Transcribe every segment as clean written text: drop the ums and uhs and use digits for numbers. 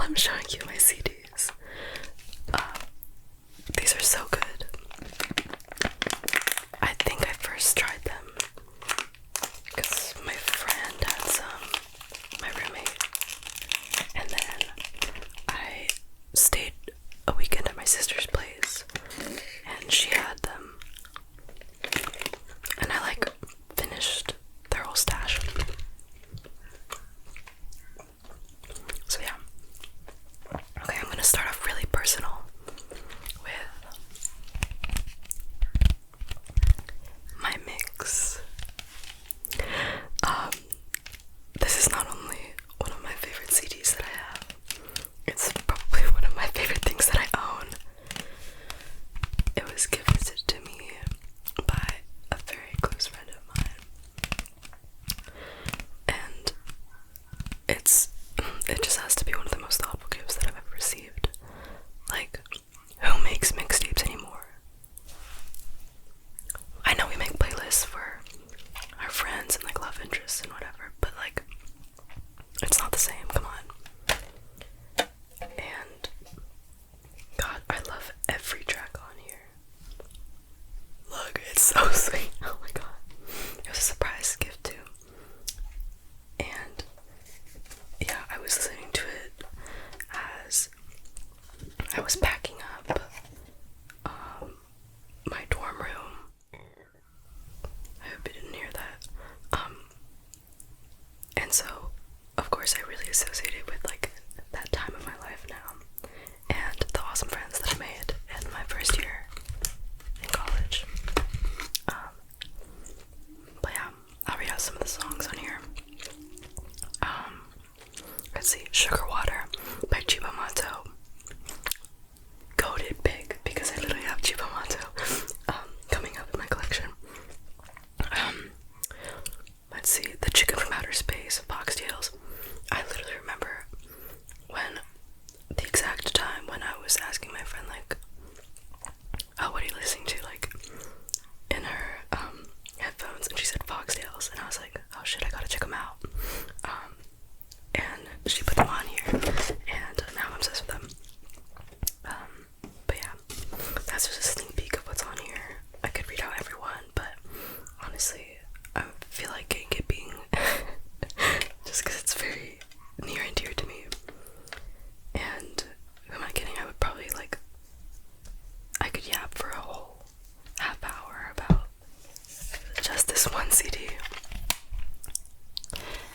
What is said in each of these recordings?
I'm showing you my CDs. These are so good. I think I first tried them because my friend had some, my roommate, and then I stayed a weekend at my sister's place and she had them, and I like finished their whole stash. So yeah. Okay, I'm gonna start off really personal with my mix. This is not only one of my favorite CDs that I have, it's probably one of my favorite things that I own. It was gifted to me by a very close friend of mine, and it just has to be one of the most thoughtful gifts that I've ever received. Like, who makes mixtapes anymore? I know we make playlists for our friends and like love interests and whatever, but like, it's not the same, come on. And God, I love every track on here. Look, it's so sweet. Oh my God. It was a surprise gift too. And yeah, I was listening to it as I was packing up my dorm room. I hope you didn't hear that. And so, of course, I really associate it with like that time of my life now and the awesome friends that I made in my first year in college. But yeah, I'll read out some of the songs on here. Let's see, Sugar Water by Chibamato. Goated big because I literally have Chibamato coming up in my collection. Let's see, The Chicken from Outer Space, Foxtails. I literally remember when the exact time when I was asking my friend like, oh, what are you listening to, like in her headphones, and she said Foxtails, and I was like, oh shit, I gotta check them out. And she put them on here, and now I'm obsessed with them. But yeah, that's just a sneak peek of what's on here. I could read out everyone, but honestly, I feel like gatekeeping just because it's very near and dear to me. And who am I kidding? I would probably like, I could yap for a whole half hour about just this one CD.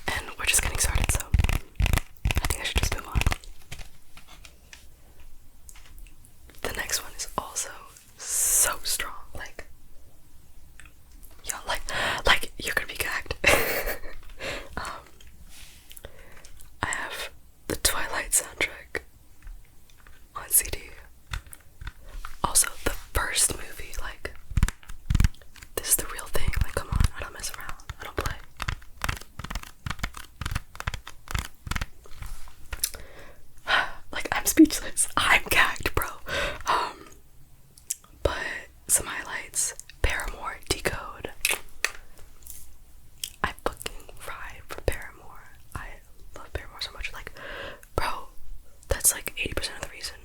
And we're just getting started, so I think I should just move on. The next one is also so strong, like, yo, like you're gonna be gagged. I have the Twilight soundtrack on CD. Also, the first movie, like, this is the real thing. Like, come on, I don't mess around. I don't play. Like, I'm speechless. I'm gagged, bro. But some highlights. Paramore, Decode. I fucking ride for Paramore. I love Paramore so much. Like, bro, that's like 80% of the reason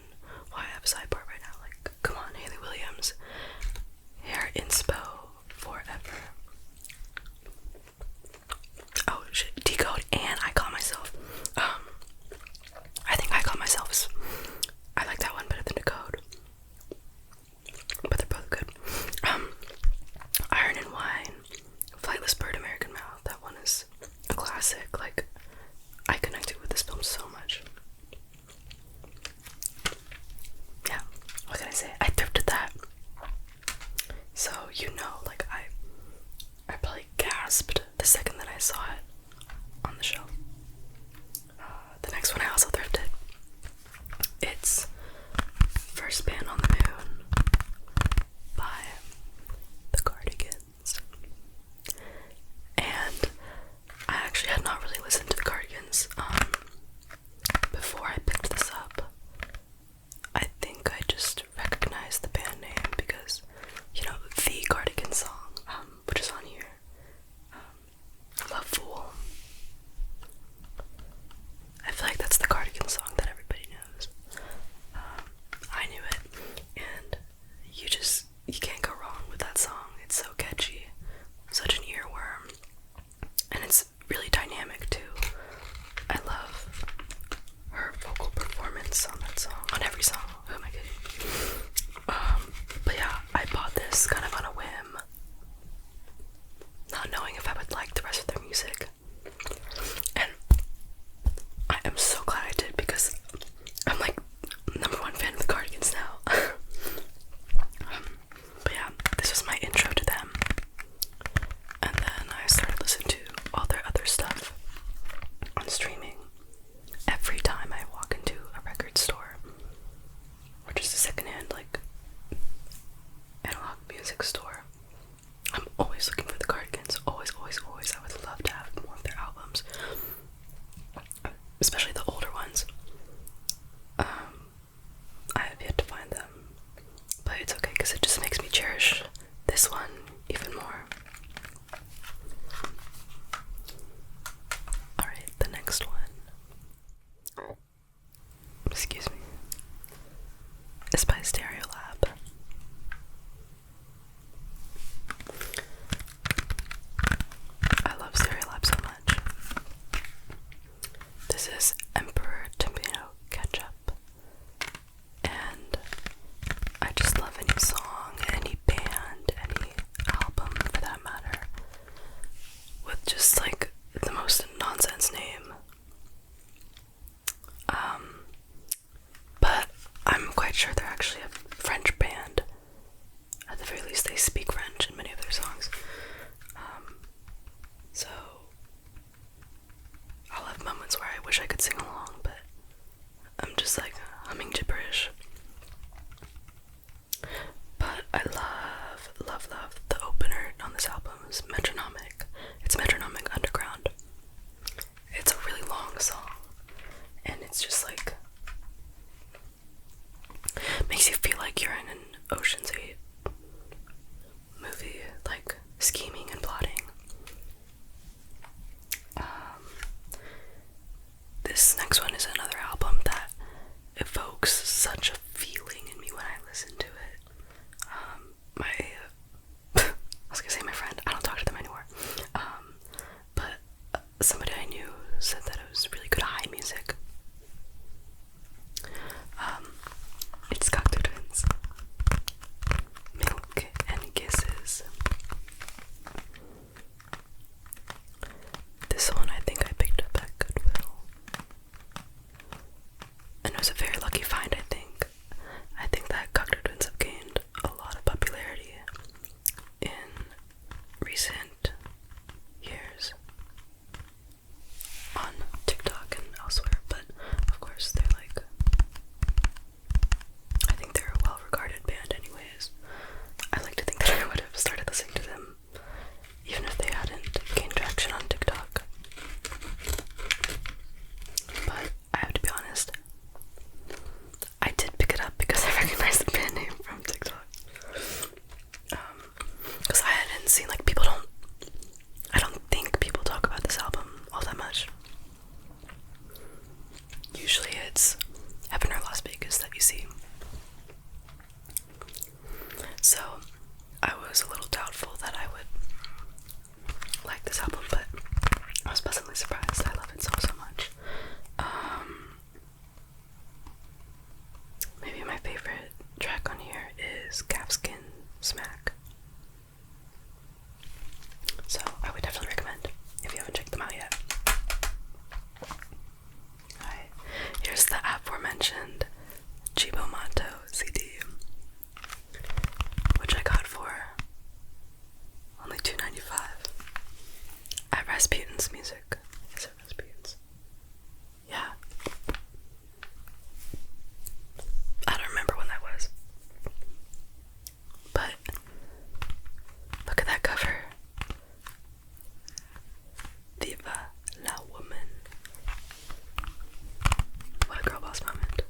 why I have a sidebar right now. Like, come on, Hayley Williams. Hair inspo forever. Oh shit, Decode, and I Call Myself. I think I Call Myself is, I wish I could sing along, but I'm just like humming gibberish. But I love the opener on this album is Metronomic. It's Metronomic Underground. It's a really long song, and it's just like makes you feel like you're in an Ocean's 8 movie, like scheming and plotting. This next one is another album that evokes such a feeling in me when I listen to it. I was gonna say my friend, I don't talk to them anymore, but somebody I knew said that it was really good high music. It's Cocteau Twins, Milk and Kisses. This one I think I picked up at Goodwill, and it was a very lucky find. I think that Cocteau Twins have gained a lot of popularity in recent years on TikTok and elsewhere, but of course they're like, I think they're a well-regarded band anyways. I like to think that I would have started listening to them even if they hadn't gained traction on TikTok. But I have to be honest, I did pick it up because I recognized the band name from TikTok. Because I hadn't seen, like, I don't think people talk about this album all that much. Usually it's Heaven or Las Vegas that you see. So I was a little doubtful that I would like this album, but I was pleasantly surprised. I love it so much. Maybe my favorite track on here is Calfskin Smack. So I would definitely recommend if you haven't checked them out yet. Alright, here's the aforementioned Chibo Mato CD, which I got for only $2.95 at Rasputin's Music. Is it Rasputin's? Yeah. I don't remember when that was. But look at that cover. Viva la woman. What a girl boss moment.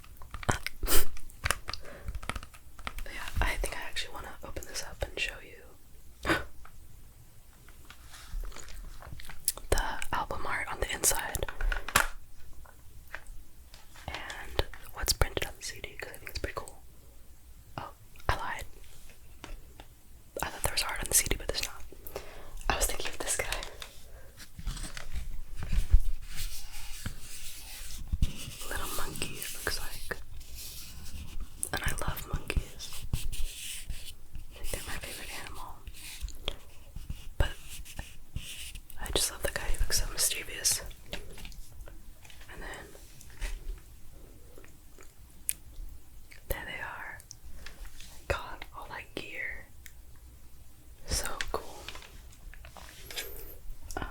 Yeah, I think I actually want to open this up and show you the album art on the inside and what's printed on the CD, because I think it's pretty cool. Oh, I lied. I thought there was art on the CD, but there's not. I was thinking of this guy. Little monkey, it looks like. And I love monkeys. I think they're my favorite animal. But I just love the guy, he looks so mischievous. And then there they are. God, all that gear. So cool. But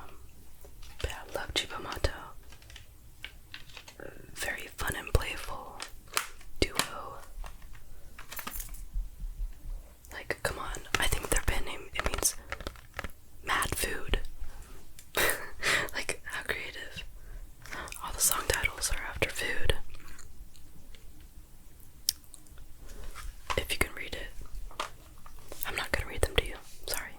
I love Chiba Mato. Very fun and playful duo. Like, come on. I think their band name, it means mad food. Like, how creative. All the song titles are after food. If you can read it. I'm not gonna read them to you. Sorry.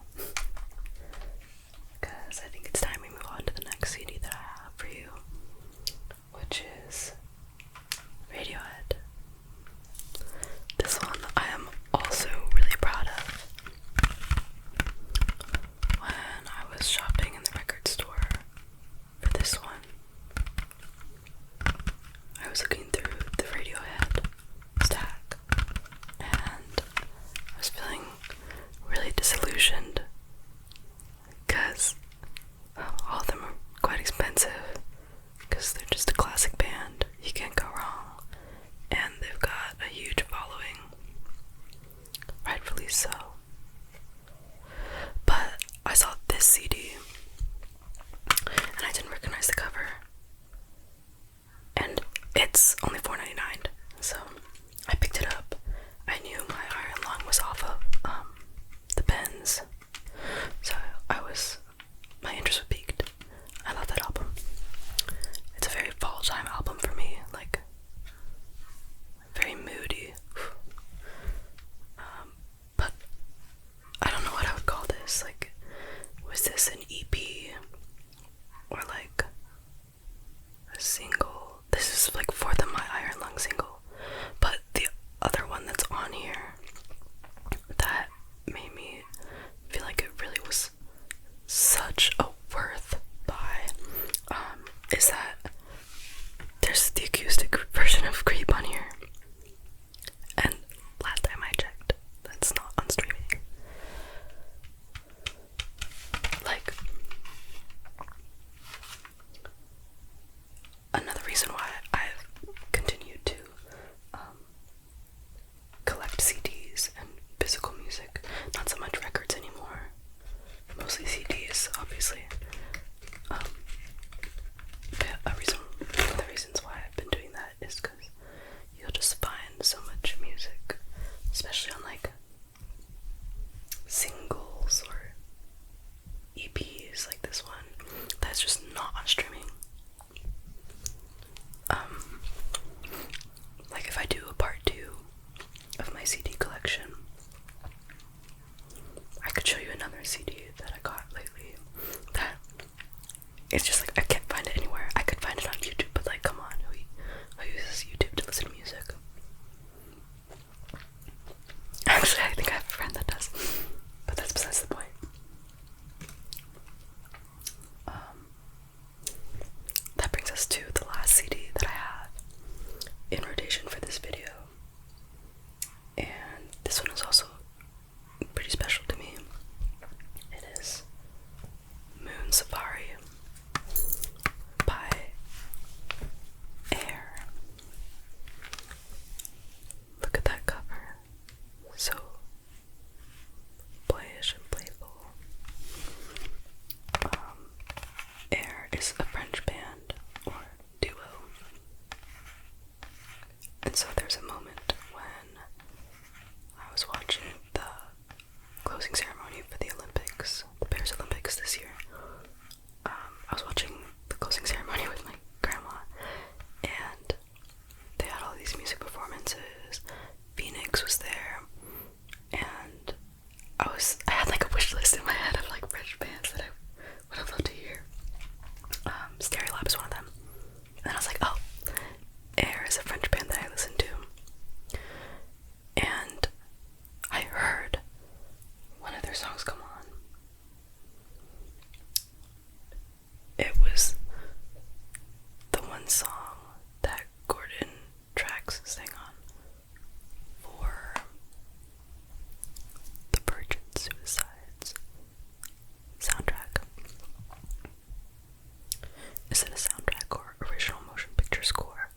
Because I think it's time we move on to the next CD that I have for you, which is Radiohead. This one I am also really proud of. When I was shopping in the record store for this one, I was looking through the Radiohead stack, and I was feeling really disillusioned because all of them are quite expensive, because they're just a classic band. You can't go wrong, and they've got a huge following, rightfully so. But I saw this CD and I didn't recognize the cover, it's only $4.99, so I picked it up. I knew my iron lung was off of the pens, so my interest was piqued. I love that album. It's a very fall time album for me, like very moody. But I don't know what I would call this. Like, was this an EP or like a single? This is like for the My Iron Lung single, but the other one that's on here that made me feel like it really was such a worth buy is that there's the acoustic version of Creep on here, and last time I checked, that's not on streaming. Like, another reason why I've continued to collect CDs and physical music, not so much records anymore, mostly CDs, obviously. One of the reasons why I've been doing that is because you'll just find so much music, especially on like singles or EPs like this one, that's just not on streaming. Like if I do a part 2 of my CD collection, I could show you another CD that I got lately that it's just like I can't find it anywhere. I could find it on YouTube, but like, come on, who uses YouTube to listen to music? Actually, I think I have a friend that does, but that's besides the point. That brings us to the last CD that I have in rotation for this video, and this one is also pretty special to me. It is Moon Safari by Air. Look at that cover, so boyish and playful. Air is a French band or duo, and so there's a moment when I was watching the closing ceremony for the Olympics, the Paris Olympics this year. I was watching the closing ceremony with my grandma, and they had all these music performances. Phoenix was there, and I had like a wish list in my head of like French bands that I would have loved to hear. Stereolab is one of them. And then I was like, oh, Air is a French band that I listen to. And I heard one of their songs come on. It was the one song that Gordon Trax sang on for the Virgin Suicides soundtrack. Is it a soundtrack or original motion picture score?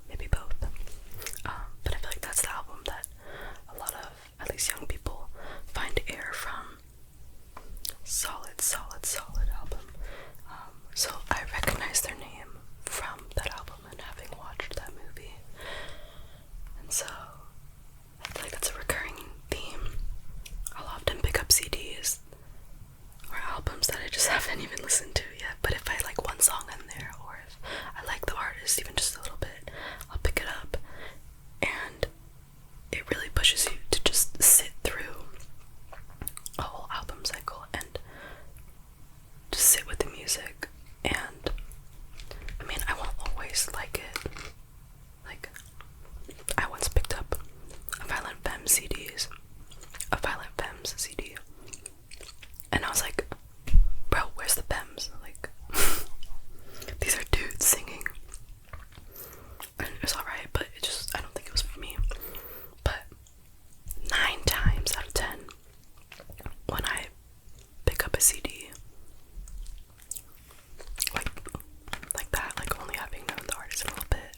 Maybe both. But I feel like that's the album that a lot of, at least young people, find Air from. Solid, solid, solid album. So I recognize their name from that album and having watched that movie. And so I feel like that's a recurring theme. I'll often pick up CDs or albums that I just haven't even listened to yet, but if I like one song in there, or if I like the artist even just a little bit, I'll pick it up, and it really pushes you to just sit through a whole album cycle and just sit with the music. And I mean, I won't always like it. Like, I once picked up a Violent Femmes CD, and I was like, bro, where's the Femmes? Like, these are dudes singing. And it was alright, but I don't think it was for me. But 9 times out of 10, when I pick up a CD like that, like only having known the artist a little bit,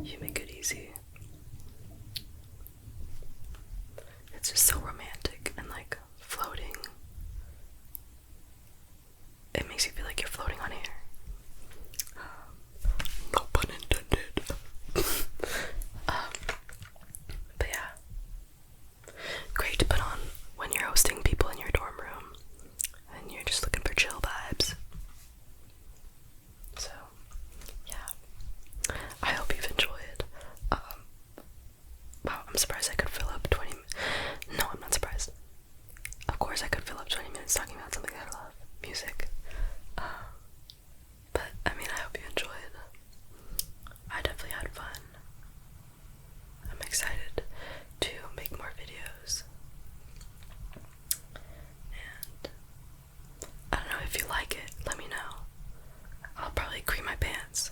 You make it easy. It's just so romantic and like floating. It makes you feel like you're floating on air. No pun intended. But yeah, great to put on when you're hosting people in your dorm room and you're just looking for chill vibes. So yeah, I hope you've enjoyed. Wow, I'm surprised I could fill up 20. No, I'm not surprised. Of course, I could fill up 20 minutes talking about something I love, music. But I mean, I hope you enjoyed. I definitely had fun. I'm excited to make more videos. And I don't know, if you like it, let me know. I'll probably cream my pants